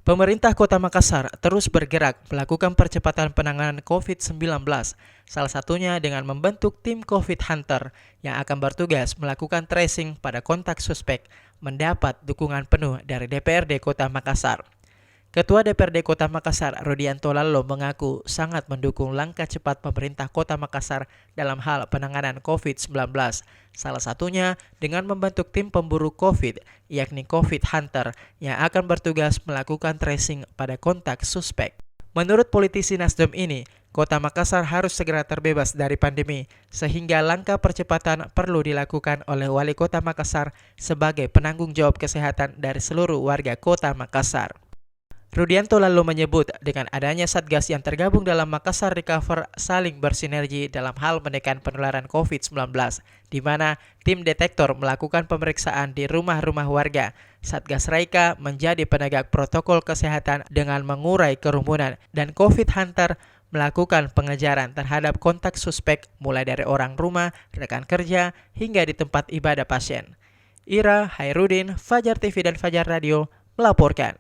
Pemerintah Kota Makassar terus bergerak melakukan percepatan penanganan COVID-19, salah satunya dengan membentuk tim COVID Hunter yang akan bertugas melakukan tracing pada kontak suspek, mendapat dukungan penuh dari DPRD Kota Makassar. Ketua DPRD Kota Makassar, Rudianto Lallo, mengaku sangat mendukung langkah cepat pemerintah Kota Makassar dalam hal penanganan COVID-19. Salah satunya dengan membentuk tim pemburu COVID, yakni COVID Hunter, yang akan bertugas melakukan tracing pada kontak suspek. Menurut politisi Nasdem ini, Kota Makassar harus segera terbebas dari pandemi, sehingga langkah percepatan perlu dilakukan oleh Wali Kota Makassar sebagai penanggung jawab kesehatan dari seluruh warga Kota Makassar. Rudianto lalu menyebut dengan adanya Satgas yang tergabung dalam Makassar Recover saling bersinergi dalam hal menekan penularan COVID-19, di mana tim detektor melakukan pemeriksaan di rumah-rumah warga. Satgas Raika menjadi penegak protokol kesehatan dengan mengurai kerumunan, dan COVID Hunter melakukan pengejaran terhadap kontak suspek mulai dari orang rumah, rekan kerja, hingga di tempat ibadah pasien. Ira Hairudin, Fajar TV dan Fajar Radio melaporkan.